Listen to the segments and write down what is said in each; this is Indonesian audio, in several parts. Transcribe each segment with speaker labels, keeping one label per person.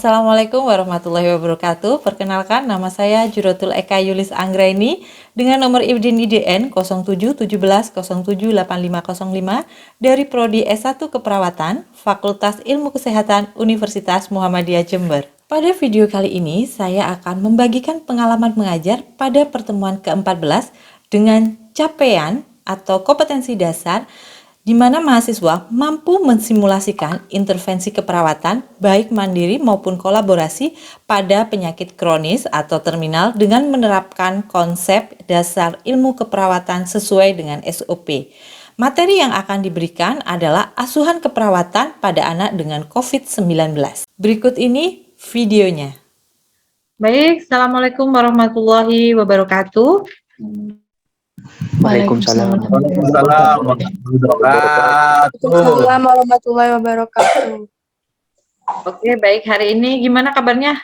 Speaker 1: Assalamualaikum warahmatullahi wabarakatuh. Perkenalkan, nama saya Juratul Eka Yulis Anggraini dengan nomor IDIN IDN 0717078505 dari Prodi S1 Keperawatan, Fakultas Ilmu Kesehatan Universitas Muhammadiyah Jember. Pada video kali ini, saya akan membagikan pengalaman mengajar pada pertemuan ke-14 dengan capaian atau kompetensi dasar di mana mahasiswa mampu mensimulasikan intervensi keperawatan baik mandiri maupun kolaborasi pada penyakit kronis atau terminal dengan menerapkan konsep dasar ilmu keperawatan sesuai dengan SOP. Materi yang akan diberikan adalah asuhan keperawatan pada anak dengan COVID-19. Berikut ini videonya. Baik, Assalamualaikum warahmatullahi wabarakatuh.
Speaker 2: Waalaikumsalam.
Speaker 3: Waalaikumsalam warahmatullahi wabarakatuh.
Speaker 1: Oke, baik. Hari ini gimana kabarnya?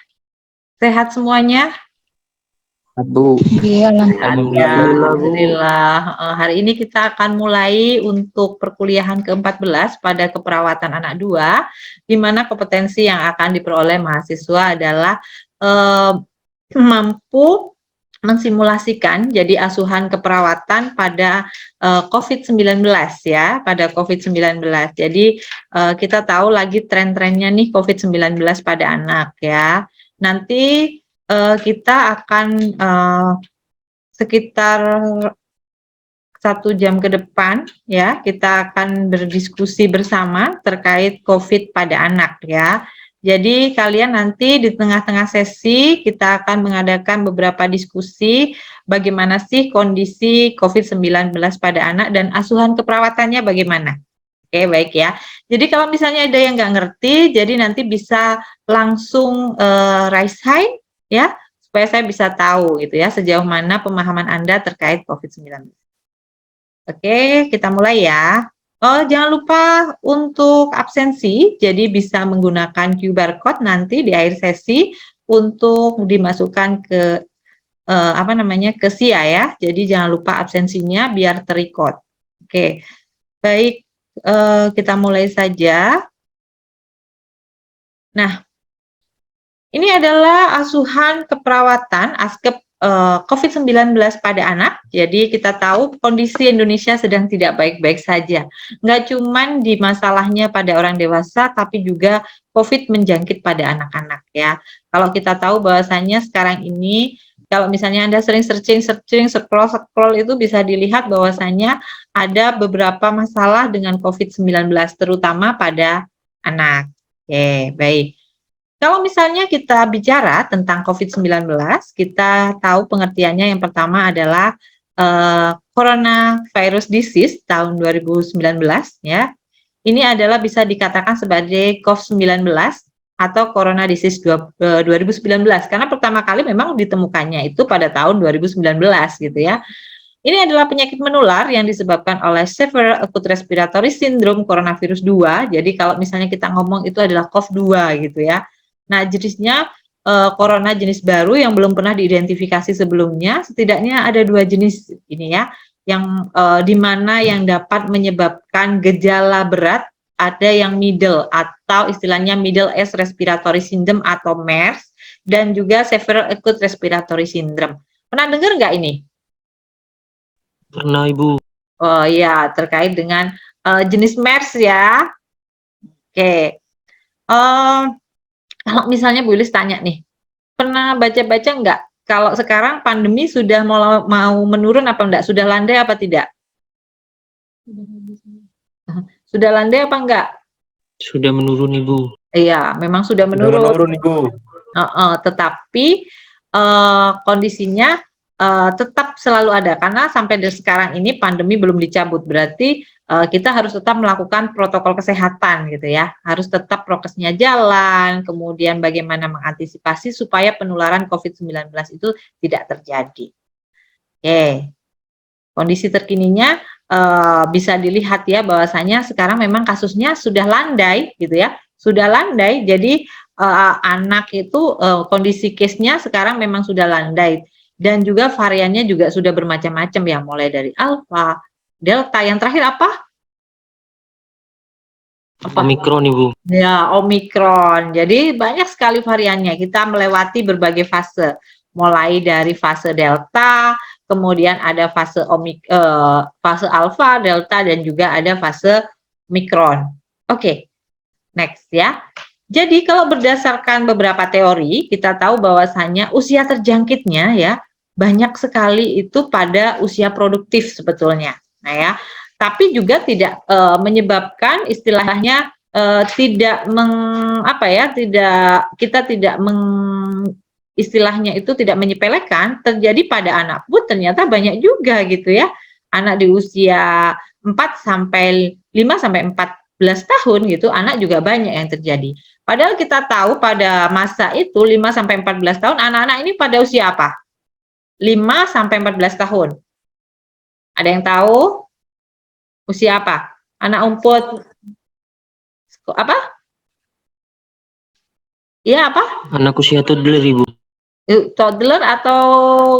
Speaker 1: Sehat semuanya?
Speaker 2: Bu.
Speaker 1: Alhamdulillah. Hari ini kita akan mulai untuk perkuliahan ke-14 pada keperawatan anak 2, di mana kompetensi yang akan diperoleh mahasiswa adalah mampu mensimulasikan jadi asuhan keperawatan pada COVID-19 ya, pada COVID-19. Jadi kita tahu lagi tren-trennya nih COVID-19 pada anak ya. Nanti kita akan sekitar 1 jam ke depan ya, kita akan berdiskusi bersama terkait COVID pada anak ya. Jadi kalian nanti di tengah-tengah sesi kita akan mengadakan beberapa diskusi bagaimana sih kondisi COVID-19 pada anak dan asuhan keperawatannya bagaimana. Oke, baik ya. Jadi kalau misalnya ada yang nggak ngerti, jadi nanti bisa langsung raise hand ya, supaya saya bisa tahu gitu ya sejauh mana pemahaman Anda terkait COVID-19. Oke, kita mulai ya. Oh, jangan lupa untuk absensi, jadi bisa menggunakan QR code nanti di akhir sesi untuk dimasukkan ke ke SIA ya. Jadi jangan lupa absensinya biar terrecord. Oke, baik, kita mulai saja. Nah, ini adalah asuhan keperawatan ASKEP COVID-19 pada anak. Jadi kita tahu kondisi Indonesia sedang tidak baik-baik saja. Nggak cuman di masalahnya pada orang dewasa, tapi juga COVID menjangkit pada anak-anak ya. Kalau kita tahu bahwasannya sekarang ini, kalau misalnya Anda sering searching, scroll itu bisa dilihat bahwasannya ada beberapa masalah dengan COVID-19, terutama pada anak. Oke, baik. Kalau misalnya kita bicara tentang COVID-19, kita tahu pengertiannya yang pertama adalah coronavirus disease tahun 2019 ya. Ini adalah bisa dikatakan sebagai COVID-19 atau corona disease 2019 karena pertama kali memang ditemukannya itu pada tahun 2019 gitu ya. Ini adalah penyakit menular yang disebabkan oleh Severe Acute Respiratory Syndrome coronavirus 2. Jadi kalau misalnya kita ngomong itu adalah COV-2 gitu ya. Nah, jenisnya corona jenis baru yang belum pernah diidentifikasi sebelumnya. Setidaknya ada 2 jenis ini ya, yang di mana yang dapat menyebabkan gejala berat, ada yang middle atau istilahnya middle age respiratory syndrome atau MERS, dan juga severe acute respiratory syndrome. Pernah dengar nggak ini?
Speaker 2: Pernah, Ibu.
Speaker 1: Oh ya, terkait dengan jenis MERS ya. Oke. Kalau misalnya Bu Yulis tanya nih, pernah baca-baca nggak kalau sekarang pandemi sudah mau menurun apa enggak? Sudah landai apa tidak? Sudah landai apa enggak?
Speaker 2: Sudah menurun, Ibu.
Speaker 1: Iya, memang sudah menurun.
Speaker 4: Sudah menurun, Ibu.
Speaker 1: Tetapi kondisinya tetap selalu ada karena sampai sekarang ini pandemi belum dicabut, berarti kita harus tetap melakukan protokol kesehatan gitu ya, harus tetap prokesnya jalan, kemudian bagaimana mengantisipasi supaya penularan COVID-19 itu tidak terjadi. Oke. Kondisi terkininya bisa dilihat ya bahwasanya sekarang memang kasusnya sudah landai gitu ya. Sudah landai, jadi anak itu kondisi case-nya sekarang memang sudah landai dan juga variannya juga sudah bermacam-macam ya, mulai dari alfa, delta, yang terakhir apa?
Speaker 2: Omikron, Ibu.
Speaker 1: Ya, Omikron. Jadi banyak sekali variannya. Kita melewati berbagai fase, mulai dari fase delta, kemudian ada fase fase alfa, delta, dan juga ada fase Omikron. Oke, next ya. Jadi kalau berdasarkan beberapa teori, kita tahu bahwasannya usia terjangkitnya ya banyak sekali itu pada usia produktif sebetulnya. Nah ya, tapi juga tidak menyebabkan istilahnya tidak istilahnya itu tidak menyepelekan terjadi pada anak pun ternyata banyak juga gitu ya. Anak di usia 4 sampai 5 sampai 14 tahun gitu, anak juga banyak yang terjadi. Padahal kita tahu pada masa itu 5 sampai 14 tahun anak-anak ini pada usia apa? 5 sampai 14 tahun. Ada yang tahu? Usia apa? Anak umput apa? Iya apa?
Speaker 2: Anak usia toddler, Ibu.
Speaker 1: Toddler atau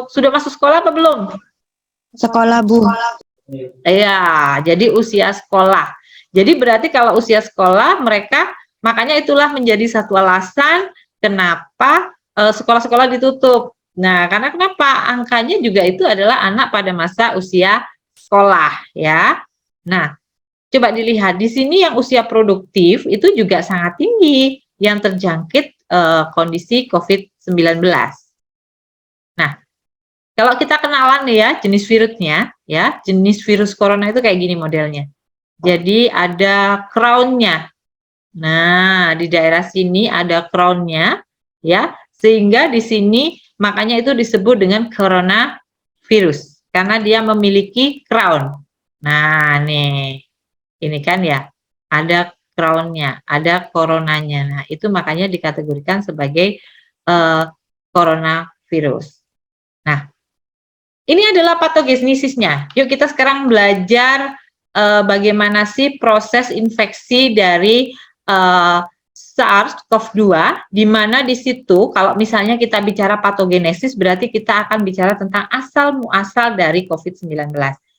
Speaker 1: sudah masuk sekolah apa belum?
Speaker 3: Sekolah, Bu.
Speaker 1: Iya, jadi usia sekolah. Jadi berarti kalau usia sekolah mereka, makanya itulah menjadi satu alasan kenapa sekolah-sekolah ditutup. Nah, karena kenapa? Angkanya juga itu adalah anak pada masa usia sekolah ya. Nah, coba dilihat di sini yang usia produktif itu juga sangat tinggi yang terjangkit kondisi COVID-19. Nah, kalau kita kenalan nih ya jenis virusnya, ya jenis virus corona itu kayak gini modelnya. Jadi ada crown-nya. Nah, di daerah sini ada crown-nya, ya, sehingga di sini makanya itu disebut dengan coronavirus karena dia memiliki crown. Nah, nih, ini kan ya, ada crown-nya, ada coronanya. Nah, itu makanya dikategorikan sebagai coronavirus. Nah, ini adalah patogenesisnya. Yuk kita sekarang belajar bagaimana sih proses infeksi dari SARS-CoV-2, di mana di situ kalau misalnya kita bicara patogenesis berarti kita akan bicara tentang asal muasal dari COVID-19.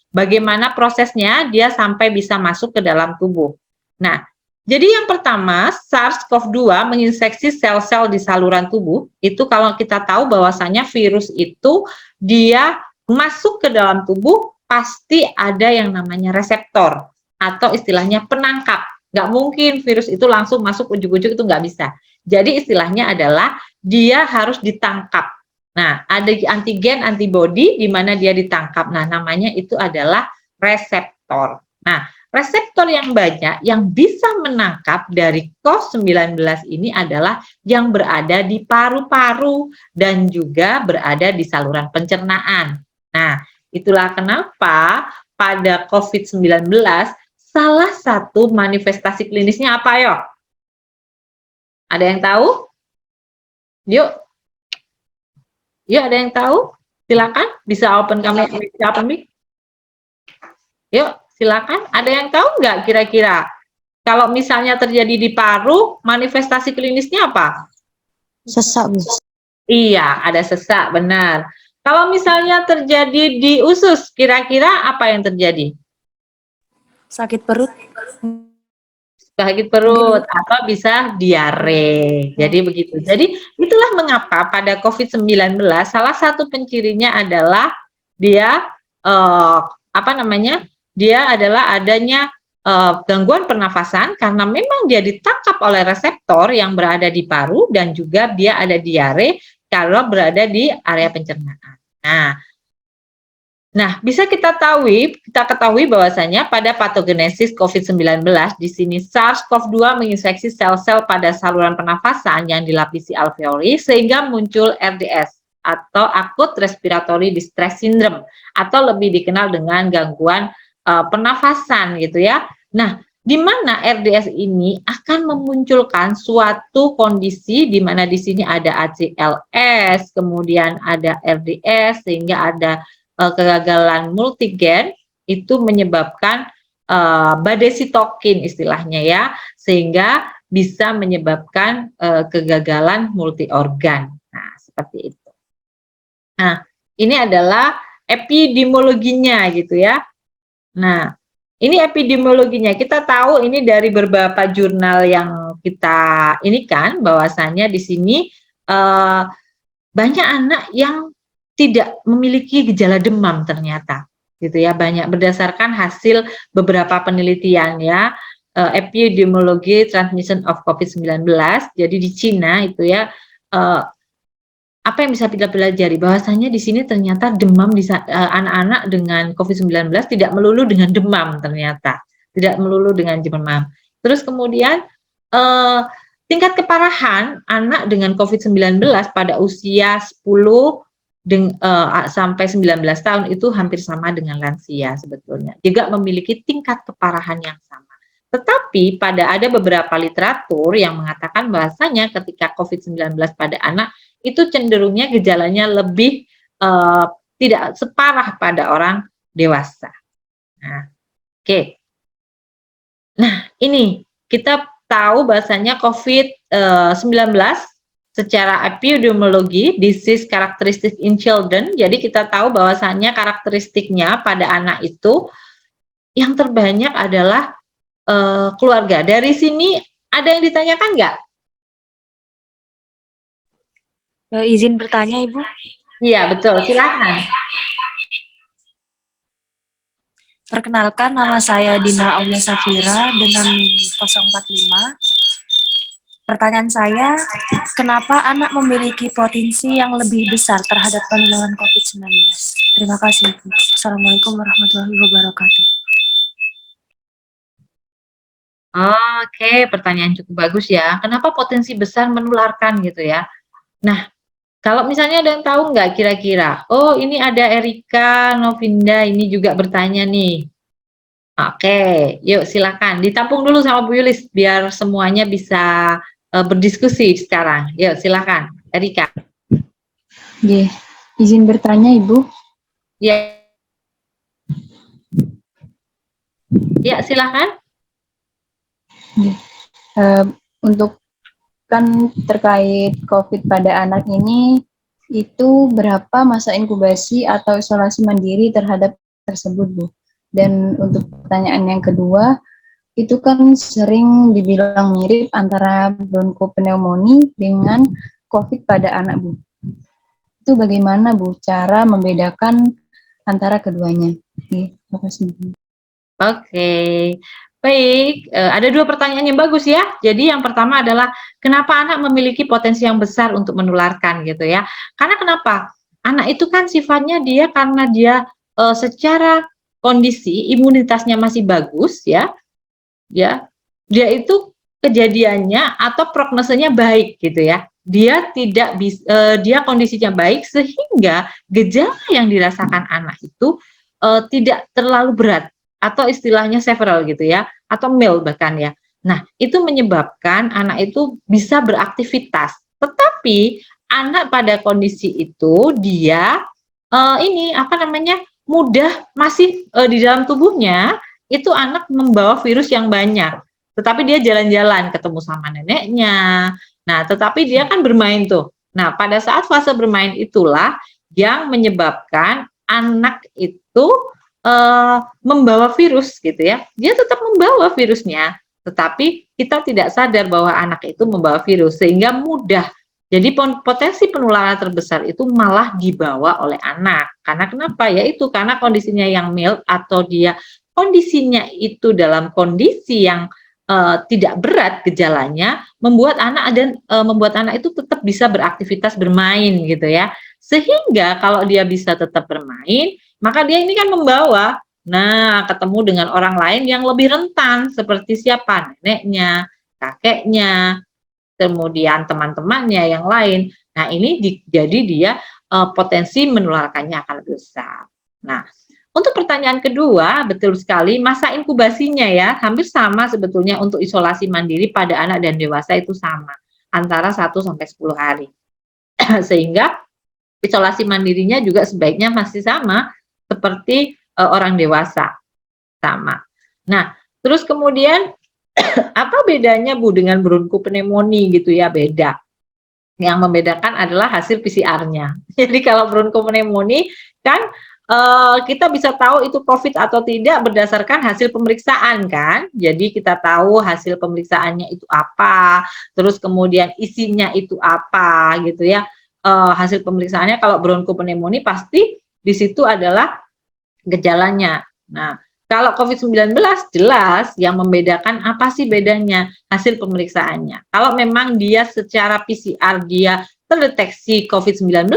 Speaker 1: Bagaimana prosesnya dia sampai bisa masuk ke dalam tubuh. Nah, jadi yang pertama SARS-CoV-2 menginfeksi sel-sel di saluran tubuh. Itu kalau kita tahu bahwasanya virus itu dia masuk ke dalam tubuh pasti ada yang namanya reseptor atau istilahnya penangkap. Nggak mungkin virus itu langsung masuk ujuk-ujuk, itu nggak bisa. Jadi istilahnya adalah dia harus ditangkap. Nah, ada antigen, antibody di mana dia ditangkap. Nah, namanya itu adalah reseptor. Nah, reseptor yang banyak yang bisa menangkap dari COVID-19 ini adalah yang berada di paru-paru dan juga berada di saluran pencernaan. Nah, itulah kenapa pada COVID-19 salah satu manifestasi klinisnya apa yo? Ada yang tahu? Yuk. Yuk, ada yang tahu? Silakan, bisa open kamera, bisa open mic. Yuk, silakan. Ada yang tahu nggak kira-kira? Kalau misalnya terjadi di paru, manifestasi klinisnya apa?
Speaker 3: Sesak, Bu.
Speaker 1: Iya, ada sesak, benar. Kalau misalnya terjadi di usus, kira-kira apa yang terjadi?
Speaker 3: Sakit perut.
Speaker 1: Sakit perut atau bisa diare. Jadi begitu. Jadi itulah mengapa pada COVID-19 salah satu pencirinya adalah dia Dia adalah adanya gangguan pernafasan karena memang dia ditangkap oleh reseptor yang berada di paru dan juga dia ada diare kalau berada di area pencernaan. Nah, bisa kita ketahui bahwasanya pada patogenesis COVID-19 di sini SARS-CoV-2 menginfeksi sel-sel pada saluran pernafasan yang dilapisi alveoli sehingga muncul RDS atau Acute Respiratory Distress Syndrome atau lebih dikenal dengan gangguan pernafasan gitu ya. Nah, di mana RDS ini akan memunculkan suatu kondisi di mana di sini ada ACLS, kemudian ada RDS sehingga ada kegagalan multigen itu menyebabkan badai sitokin istilahnya ya, sehingga bisa menyebabkan kegagalan multi organ. Nah, seperti itu. Nah, ini adalah epidemiologinya gitu ya. Nah, ini epidemiologinya. Kita tahu ini dari beberapa jurnal yang kita ini kan bahwasanya di sini banyak anak yang tidak memiliki gejala demam ternyata, gitu ya. Banyak berdasarkan hasil beberapa penelitian ya, epidemiologi transmission of COVID-19. Jadi di Cina itu ya, apa yang bisa kita pelajari bahwasanya di sini ternyata demam di anak-anak dengan COVID-19 tidak melulu dengan demam ternyata, tidak melulu dengan demam. Terus kemudian tingkat keparahan anak dengan COVID-19 pada usia 10 sampai 19 tahun itu hampir sama dengan lansia sebetulnya. Juga memiliki tingkat keparahan yang sama. Tetapi ada beberapa literatur yang mengatakan bahwasanya ketika COVID-19 pada anak itu cenderungnya gejalanya lebih tidak separah pada orang dewasa. Nah, oke. Nah, ini kita tahu bahwasanya COVID-19 secara epidemiologi, disease characteristic in children, jadi kita tahu bahwasanya karakteristiknya pada anak itu yang terbanyak adalah keluarga. Dari sini ada yang ditanyakan nggak?
Speaker 3: Izin bertanya, Ibu.
Speaker 1: Iya, betul. Silakan.
Speaker 3: Perkenalkan, nama saya Dina Aulia Safira dengan 045. Pertanyaan saya, kenapa anak memiliki potensi yang lebih besar terhadap penularan COVID-19? Terima kasih, Ibu. Assalamualaikum warahmatullahi wabarakatuh.
Speaker 1: Oke, pertanyaan cukup bagus ya. Kenapa potensi besar menularkan gitu ya? Nah, kalau misalnya ada yang tahu nggak kira-kira? Oh, ini ada Erika Novinda ini juga bertanya nih. Oke, yuk silakan. Ditampung dulu sama Bu Yulis biar semuanya bisa berdiskusi sekarang. Yuk silakan, Erika.
Speaker 4: Oke, izin bertanya Ibu.
Speaker 1: Ya, ya silakan.
Speaker 4: Untuk kan terkait COVID pada anak ini, itu berapa masa inkubasi atau isolasi mandiri terhadap tersebut, Bu? Dan untuk pertanyaan yang kedua, itu kan sering dibilang mirip antara bronkopneumonia dengan COVID pada anak, Bu. Itu bagaimana, Bu, cara membedakan antara keduanya? Oke, terima kasih, Bu.
Speaker 1: Oke. Baik, ada dua pertanyaan yang bagus ya. Jadi yang pertama adalah kenapa anak memiliki potensi yang besar untuk menularkan gitu ya. Karena kenapa? Anak itu kan sifatnya dia karena dia secara kondisi imunitasnya masih bagus ya. Ya. Dia itu kejadiannya atau prognosenya baik gitu ya. Dia tidak dia kondisinya baik sehingga gejala yang dirasakan anak itu tidak terlalu berat atau istilahnya several gitu ya, atau mild bahkan ya. Nah, itu menyebabkan anak itu bisa beraktivitas. Tetapi anak pada kondisi itu dia mudah masih di dalam tubuhnya itu anak membawa virus yang banyak. Tetapi dia jalan-jalan ketemu sama neneknya. Nah, tetapi dia kan bermain tuh. Nah, pada saat fase bermain itulah yang menyebabkan anak itu membawa virus gitu ya. Dia tetap membawa virusnya, tetapi kita tidak sadar bahwa anak itu membawa virus sehingga mudah. Jadi potensi penularan terbesar itu malah dibawa oleh anak. Karena kenapa? Yaitu karena kondisinya yang mild atau dia kondisinya itu dalam kondisi yang tidak berat gejalanya, membuat anak itu tetap bisa beraktivitas bermain gitu ya. Sehingga kalau dia bisa tetap bermain, maka dia ini kan membawa, nah ketemu dengan orang lain yang lebih rentan, seperti siapa? Neneknya, kakeknya, kemudian teman-temannya yang lain. Nah ini jadi dia potensi menularkannya akan lebih besar. Nah, untuk pertanyaan kedua, betul sekali, masa inkubasinya ya, hampir sama sebetulnya untuk isolasi mandiri pada anak dan dewasa itu sama, antara 1 sampai 10 hari. Sehingga isolasi mandirinya juga sebaiknya masih sama, seperti orang dewasa. Sama. Nah, terus kemudian apa bedanya Bu dengan bronkopneumonia gitu ya? Beda. Yang membedakan adalah hasil PCR-nya. Jadi kalau bronkopneumonia kan kita bisa tahu itu COVID atau tidak berdasarkan hasil pemeriksaan kan. Jadi kita tahu hasil pemeriksaannya itu apa, terus kemudian isinya itu apa gitu ya. Hasil pemeriksaannya kalau bronkopneumonia pasti di situ adalah gejalanya. Nah, kalau COVID-19 jelas yang membedakan apa sih bedanya hasil pemeriksaannya. Kalau memang dia secara PCR dia terdeteksi COVID-19,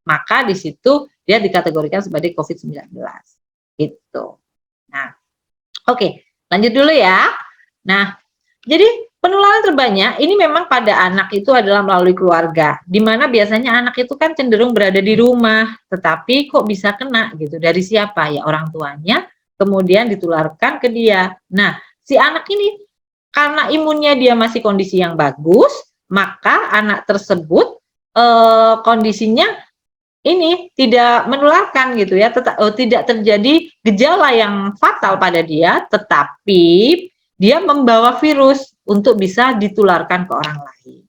Speaker 1: maka di situ dia dikategorikan sebagai COVID-19. Gitu. Nah, oke, lanjut dulu ya. Nah, jadi penularan terbanyak ini memang pada anak itu adalah melalui keluarga, di mana biasanya anak itu kan cenderung berada di rumah, tetapi kok bisa kena gitu, dari siapa? Ya orang tuanya, kemudian ditularkan ke dia. Nah, si anak ini karena imunnya dia masih kondisi yang bagus, maka anak tersebut kondisinya ini tidak menularkan gitu ya, tidak terjadi gejala yang fatal pada dia, tetapi dia membawa virus untuk bisa ditularkan ke orang lain.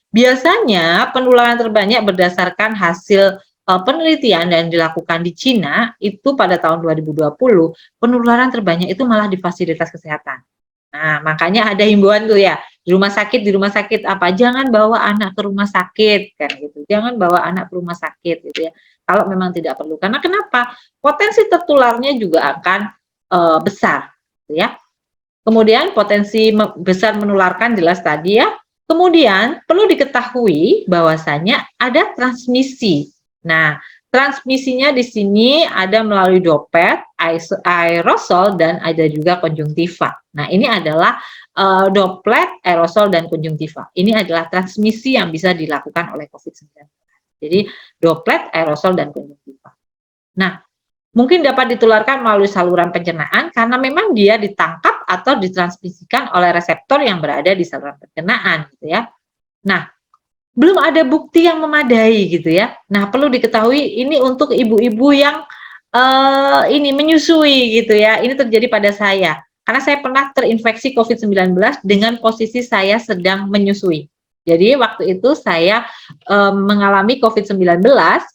Speaker 1: Biasanya penularan terbanyak berdasarkan hasil penelitian yang dilakukan di Cina itu pada tahun 2020, penularan terbanyak itu malah di fasilitas kesehatan. Nah, makanya ada himbauan tuh ya, di rumah sakit apa, jangan bawa anak ke rumah sakit kan gitu. Jangan bawa anak ke rumah sakit gitu ya. Kalau memang tidak perlu. Karena kenapa? Potensi tertularnya juga akan besar gitu ya. Kemudian potensi besar menularkan jelas tadi ya. Kemudian perlu diketahui bahwasanya ada transmisi. Nah, transmisinya di sini ada melalui droplet, aerosol, dan ada juga konjungtiva. Nah, ini adalah droplet, aerosol, dan konjungtiva. Ini adalah transmisi yang bisa dilakukan oleh COVID-19. Jadi, droplet, aerosol, dan konjungtiva. Nah, mungkin dapat ditularkan melalui saluran pencernaan karena memang dia ditangkap atau ditransmisikan oleh reseptor yang berada di saluran pencernaan, gitu ya. Nah, belum ada bukti yang memadai gitu ya. Nah, perlu diketahui ini untuk ibu-ibu yang ini menyusui gitu ya. Ini terjadi pada saya. Karena saya pernah terinfeksi COVID-19 dengan posisi saya sedang menyusui. Jadi waktu itu saya mengalami COVID-19,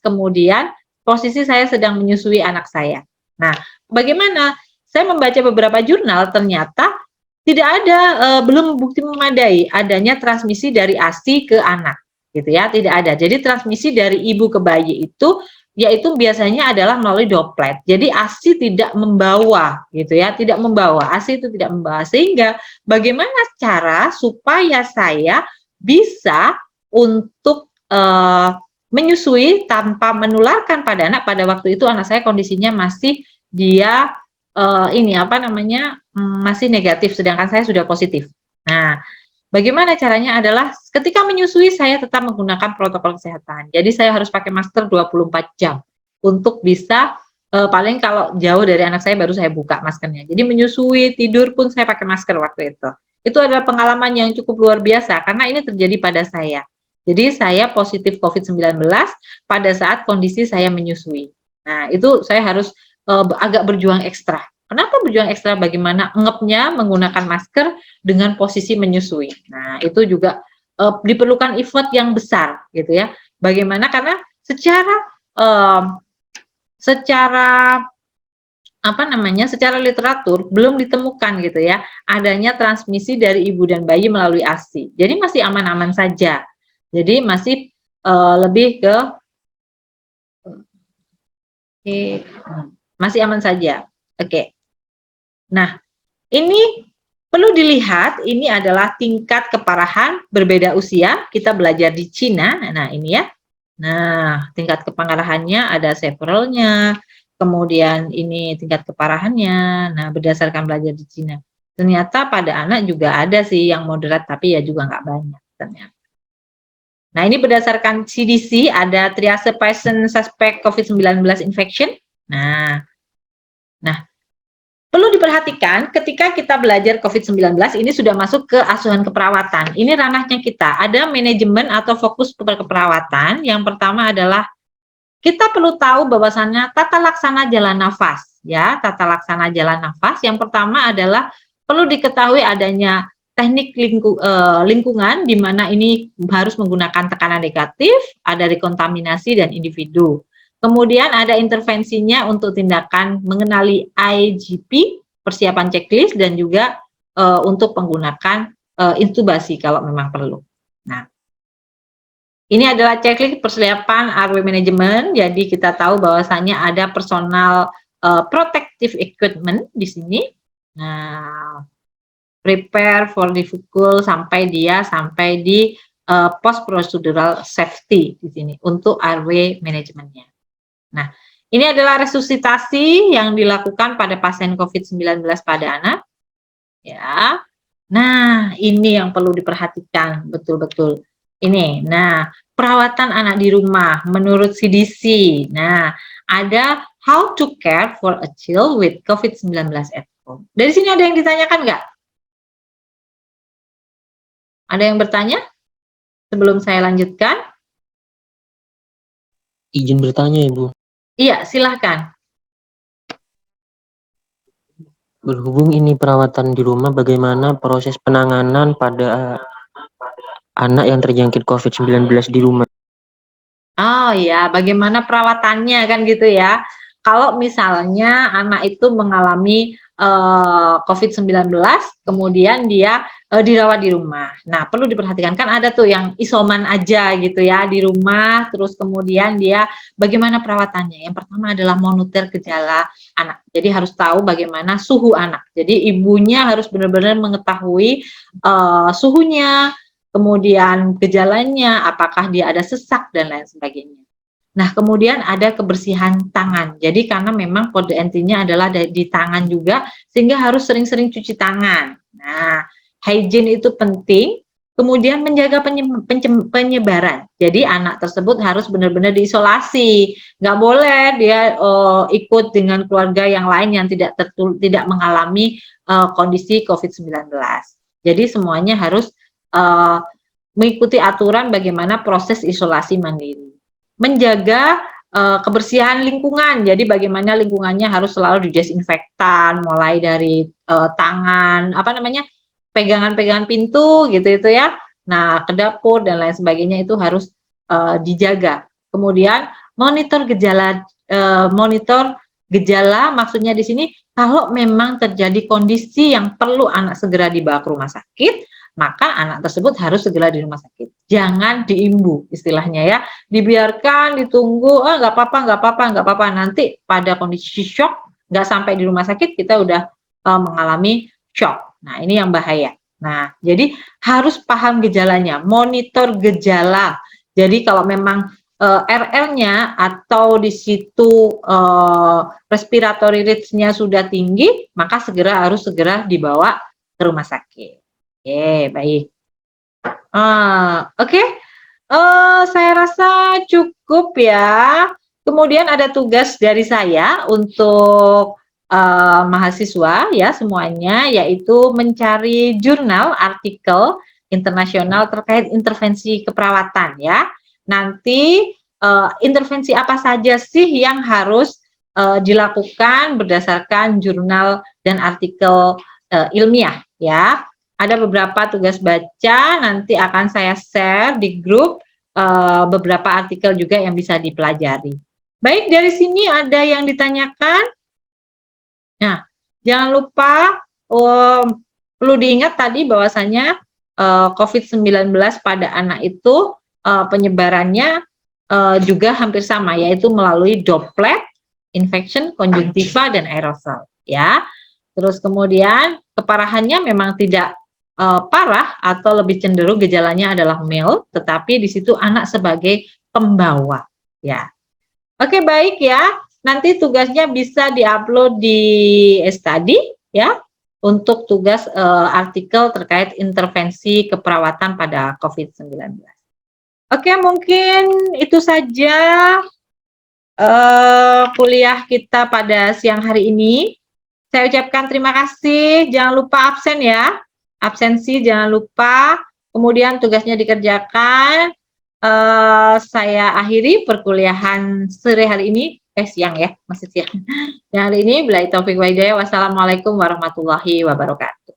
Speaker 1: kemudian posisi saya sedang menyusui anak saya. Nah, bagaimana? Saya membaca beberapa jurnal, ternyata tidak ada, belum bukti memadai adanya transmisi dari ASI ke anak. Gitu ya, tidak ada. Jadi transmisi dari ibu ke bayi itu yaitu biasanya adalah melalui droplet. Jadi ASI tidak membawa gitu ya, tidak membawa. ASI itu tidak membawa. Sehingga bagaimana cara supaya saya bisa untuk menyusui tanpa menularkan pada anak. Pada waktu itu anak saya kondisinya masih dia masih negatif, sedangkan saya sudah positif. Nah, bagaimana caranya adalah ketika menyusui saya tetap menggunakan protokol kesehatan. Jadi saya harus pakai masker 24 jam untuk bisa paling kalau jauh dari anak saya baru saya buka maskernya. Jadi menyusui, tidur pun saya pakai masker waktu itu. Itu adalah pengalaman yang cukup luar biasa karena ini terjadi pada saya. Jadi saya positif COVID-19 pada saat kondisi saya menyusui. Nah, itu saya harus agak berjuang ekstra. Kenapa berjuang ekstra? Bagaimana ngepnya menggunakan masker dengan posisi menyusui. Nah, itu juga diperlukan effort yang besar gitu ya. Bagaimana? Karena secara literatur belum ditemukan gitu ya adanya transmisi dari ibu dan bayi melalui ASI. Jadi masih aman-aman saja. Jadi masih lebih ke masih aman saja. Oke. Nah, ini perlu dilihat, ini adalah tingkat keparahan berbeda usia. Kita belajar di Cina. Nah, ini ya. Nah, tingkat keparahannya ada severalnya. Kemudian ini tingkat keparahannya. Nah, berdasarkan belajar di Cina. Ternyata pada anak juga ada sih yang moderat, tapi ya juga nggak banyak ternyata. Nah, ini berdasarkan CDC, ada triase patient suspect COVID-19 infection. Nah, perlu diperhatikan ketika kita belajar COVID-19 ini sudah masuk ke asuhan keperawatan. Ini ranahnya kita. Ada manajemen atau fokus keperawatan. Yang pertama adalah kita perlu tahu bahwasannya tata laksana jalan nafas, ya, tata laksana jalan nafas. Yang pertama adalah perlu diketahui adanya teknik lingkungan di mana ini harus menggunakan tekanan negatif, ada rekontaminasi dan individu. Kemudian ada intervensinya untuk tindakan mengenali IGP, persiapan checklist, dan juga untuk menggunakan intubasi kalau memang perlu. Nah, ini adalah checklist persiapan airway management. Jadi kita tahu bahwasannya ada personal protective equipment di sini. Nah, prepare for difficult sampai di post procedural safety di sini untuk airway manajemennya. Nah, ini adalah resusitasi yang dilakukan pada pasien COVID-19 pada anak. Ya. Nah, ini yang perlu diperhatikan betul-betul. Ini. Nah, perawatan anak di rumah menurut CDC. Nah, ada how to care for a child with COVID-19 at home. Dari sini ada yang ditanyakan nggak? Ada yang bertanya? Sebelum saya lanjutkan.
Speaker 2: Izin bertanya, Ibu.
Speaker 1: Iya, silahkan.
Speaker 2: Berhubung ini perawatan di rumah, bagaimana proses penanganan pada anak yang terjangkit COVID-19 di rumah?
Speaker 1: Oh ya, bagaimana perawatannya kan gitu ya. Kalau misalnya anak itu mengalami COVID-19, kemudian dia dirawat di rumah. Nah, perlu diperhatikan, kan ada tuh yang isoman aja gitu ya di rumah, terus kemudian dia bagaimana perawatannya. Yang pertama adalah monitor gejala anak. Jadi harus tahu bagaimana suhu anak. Jadi ibunya harus benar-benar mengetahui suhunya, kemudian gejalanya, apakah dia ada sesak dan lain sebagainya. Nah, kemudian ada kebersihan tangan. Jadi karena memang kode intinya adalah di tangan juga, sehingga harus sering-sering cuci tangan. Nah, hygiene itu penting. Kemudian menjaga penyebaran. Jadi anak tersebut harus benar-benar diisolasi. Nggak boleh dia ikut dengan keluarga yang lain yang tidak mengalami kondisi COVID-19. Jadi semuanya harus mengikuti aturan bagaimana proses isolasi mandiri. Menjaga kebersihan lingkungan, jadi bagaimana lingkungannya harus selalu didesinfektan, mulai dari tangan, pegangan-pegangan pintu gitu ya. Nah, ke dapur dan lain sebagainya itu harus dijaga. Kemudian monitor gejala maksudnya di sini kalau memang terjadi kondisi yang perlu anak segera dibawa ke rumah sakit, maka anak tersebut harus segera di rumah sakit. Jangan diimbu istilahnya ya. Dibiarkan, ditunggu, nggak apa-apa. Nanti pada kondisi shock, nggak sampai di rumah sakit, kita udah mengalami shock. Nah, ini yang bahaya. Nah, jadi harus paham gejalanya, monitor gejala. Jadi kalau memang RL-nya atau di situ respiratory rate-nya sudah tinggi, maka harus segera dibawa ke rumah sakit. Oke, baik. Oke. Saya rasa cukup ya. Kemudian ada tugas dari saya untuk mahasiswa ya semuanya, yaitu mencari jurnal artikel internasional terkait intervensi keperawatan ya. Nanti intervensi apa saja sih yang harus dilakukan berdasarkan jurnal dan artikel ilmiah ya. Ada beberapa tugas baca, nanti akan saya share di grup beberapa artikel juga yang bisa dipelajari. Baik, dari sini ada yang ditanyakan. Nah, jangan lupa perlu diingat tadi bahwasanya COVID-19 pada anak itu penyebarannya juga hampir sama, yaitu melalui droplet, infection, konjungtiva, dan aerosol. Ya, terus kemudian keparahannya memang tidak parah atau lebih cenderung gejalanya adalah mild, tetapi di situ anak sebagai pembawa. Ya, oke baik ya. Nanti tugasnya bisa diupload di study ya untuk tugas artikel terkait intervensi keperawatan pada COVID-19. Oke, mungkin itu saja kuliah kita pada siang hari ini. Saya ucapkan terima kasih. Jangan lupa absen ya. Absensi jangan lupa, kemudian tugasnya dikerjakan, saya akhiri perkuliahan sore hari ini, siang ya, masih siang. Yang hari ini, billahi taufiq wa hidayah. Wassalamualaikum warahmatullahi wabarakatuh.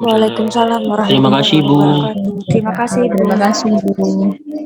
Speaker 3: Waalaikumsalam warahmatullahi
Speaker 2: Terima kasih, Bu.
Speaker 3: wabarakatuh. Terima kasih, Bu.
Speaker 4: Terima kasih, Bu.